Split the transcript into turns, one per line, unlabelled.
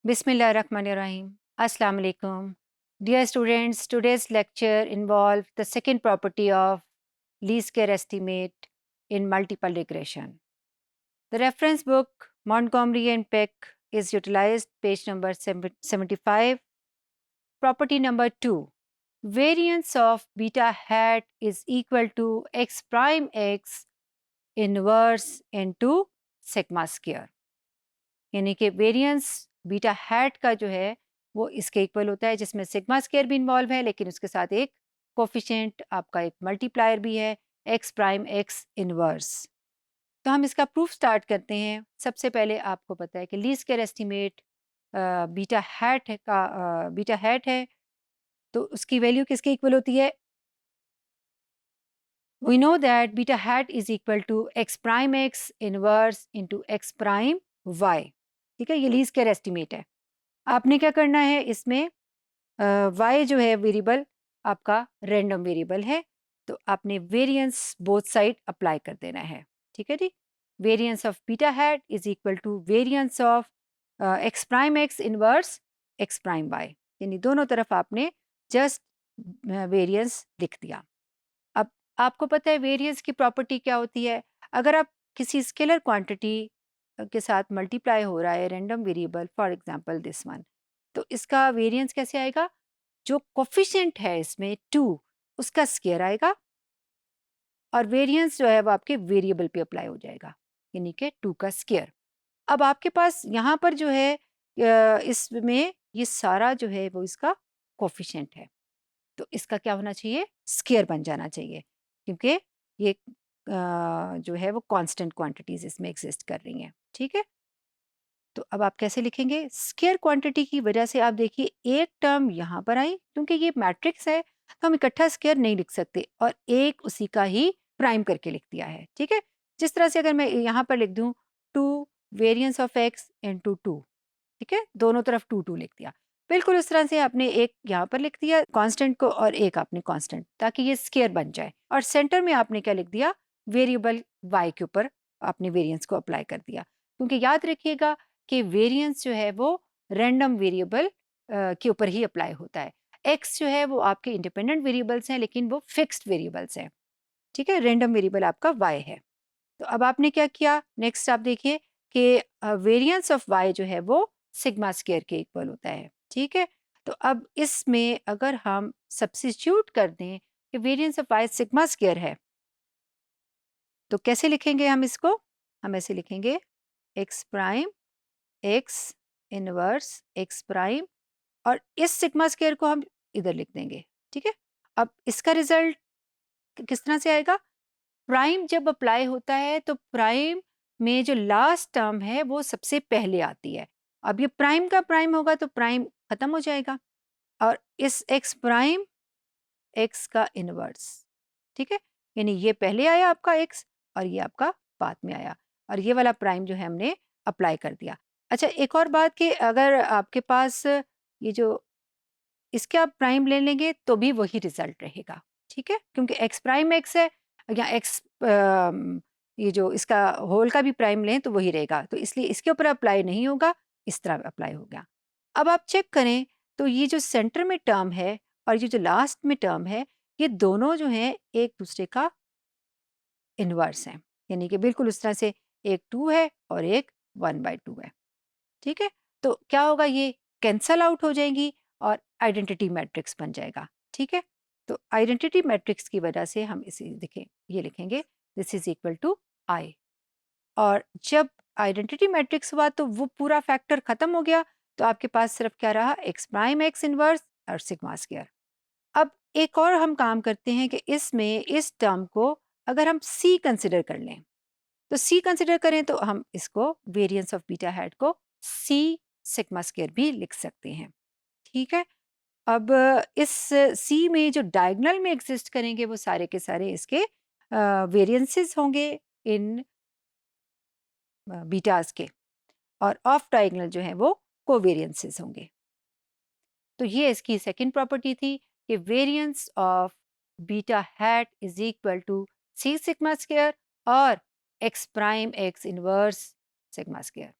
Bismillahirrahmanirrahim. Assalamu alaikum. Dear students, today's lecture involves the second property of least square estimate in multiple regression. The reference book Montgomery and Peck is utilized, page number 75. Property number 2. Variance of beta hat is equal to x prime x inverse into sigma square. यानी कि variance beta hat का जो है वो इसके equal होता है, जिसमें सिग्मा स्क्वायर भी इन्वॉल्व है, लेकिन उसके साथ एक कोफिशिएंट आपका एक मल्टीप्लायर भी है, एक्स प्राइम एक्स इनवर्स। तो हम इसका प्रूफ स्टार्ट करते हैं। सबसे पहले आपको पता है कि least square estimate beta hat है, तो उसकी वैल्यू किसके इक्वल होती है? We know that beta hat is equal to X prime X inverse into X prime Y. ठीक है, ये लीस्ट स्क्वायर एस्टिमेट है। आपने क्या करना है इसमें, वाई जो है वेरिएबल आपका रैंडम वेरिएबल है, तो आपने वेरिएंस बोथ साइड अप्लाई कर देना है। ठीक है जी, variance of beta hat is equal to variance of X prime X inverse X prime Y, यानी दोनों तरफ आपने जस्ट वेरिएंस लिख दिया। अब आपको पता है वेरिएंस की प्रॉपर्टी क्या होती है। अगर आप किसी स्केलर क्वांटिटी के साथ मल्टीप्लाई हो रहा है random variable, for example this one, तो इसका वेरिएंस कैसे आएगा? जो कोफिशिएंट है इसमें 2, उसका स्क्वायर आएगा और वेरिएंस जो है वो आपके वेरिएबल पे अप्लाई हो जाएगा, यानी कि 2 का स्क्वायर। अब आपके पास यहाँ पर जो है इसमें ये सारा जो है वो इसका कोफिशिएंट है, तो इसका क्या होना चाहिए? स्क्वायर बन जाना चाहिए, क्योंकि ये जो है वो कांस्टेंट क्वांटिटीज इसमें एग्जिस्ट कर रही हैं। ठीक है, तो अब आप कैसे लिखेंगे? स्क्वायर क्वांटिटी की वजह से आप देखिए एक टर्म यहाँ पर आई, क्योंकि ये मैट्रिक्स है तो हम इकट्ठा स्क्वायर नहीं लिख सकते, और एक उसी का ही प्राइम करके लिख दिया है। ठीक है, जिस तरह से अगर मैं यहाँ पर लिख दूँ 2 वेरिएंस ऑफ एक्स इंटू 2, ठीक है, दोनों तरफ 2 लिख दिया, बिल्कुल उस तरह से आपने एक यहाँ पर लिख दिया कांस्टेंट को और एक आपने कांस्टेंट, ताकि ये स्क्वायर बन जाए, और सेंटर में आपने क्या लिख दिया? वेरिएबल वाई के ऊपर आपने वेरिएंस को अप्लाई कर दिया, क्योंकि याद रखिएगा कि वेरिएंस जो है वो रैंडम वेरिएबल के ऊपर ही अप्लाई होता है। एक्स जो है वो आपके इंडिपेंडेंट वेरिएबल्स हैं, लेकिन वो फिक्स्ड वेरिएबल्स हैं। ठीक है, रैंडम वेरिएबल आपका वाई है। तो अब आपने क्या किया? नेक्स्ट आप देखिए कि वेरिएंस ऑफ वाई जो है वो सिग्मा स्क्वायर के इक्वल होता है। ठीक है, तो अब इसमें अगर हम सब्स्टिट्यूट कर दें कि variance of Y sigma square है, तो कैसे लिखेंगे हम इसको? हम ऐसे लिखेंगे X prime X inverse X prime, और इस सिग्मा स्क्वायर को हम इधर लिख देंगे। ठीक है, अब इसका रिजल्ट किस तरह से आएगा? प्राइम जब अप्लाई होता है तो प्राइम में जो लास्ट टर्म है वो सबसे पहले आती है। अब ये प्राइम का प्राइम होगा तो प्राइम खत्म हो जाएगा, और इस एक्स प्राइम एक्स का इनवर्स। ठीक है, यानी ये पहले आया आपका एक्स और ये आपका बाद में आया, और ये वाला प्राइम जो है हमने अप्लाई कर दिया। अच्छा, एक और बात कि अगर आपके पास ये जो इसके आप प्राइम ले लेंगे तो भी वही रिजल्ट रहेगा। ठीक है, क्योंकि एक्स प्राइम एक्स है, या एक्स ये जो इसका होल का भी प्राइम लें तो वही रहेगा, तो इसलिए इसके ऊपर अप्लाई नहीं होगा, इस तरह अप्लाई होगा। अब आप चेक करें तो ये जो सेंटर में टर्म है और ये जो लास्ट में टर्म है, ये दोनों जो हैं एक दूसरे का इनवर्स हैं, यानी कि बिल्कुल उस तरह से एक 2 है और एक 1/2 है। ठीक है, तो क्या होगा? ये कैंसल आउट हो जाएंगी और आइडेंटिटी मैट्रिक्स बन जाएगा। ठीक है, तो आइडेंटिटी मैट्रिक्स की वजह से हम इसे देखें, ये लिखेंगे दिस इज इक्वल टू आई, और जब आइडेंटिटी मैट्रिक्स हुआ तो वो पूरा फैक्टर खत्म हो गया, तो आपके पास सिर्फ क्या रहा? एक्स प्राइम एक्स इनवर्स और सिग्मा स्क्वायर। अब एक और हम काम करते हैं कि इसमें इस टर्म को अगर हम सी कंसिडर कर लें, तो सी कंसिडर करें तो हम इसको वेरिएंस ऑफ बीटा हैट को सी सिग्मा स्क्वायर भी लिख सकते हैं। ठीक है, अब इस सी में जो डायगोनल में एग्जिस्ट करेंगे वो सारे के सारे इसके वेरिएंसेस होंगे इन बीटास के, और ऑफ डायगोनल जो है वो कोवेरिएंसेस होंगे। तो ये इसकी सेकंड प्रॉपर्टी थी कि variance of beta hat is equal to C sigma square और X prime X inverse sigma square.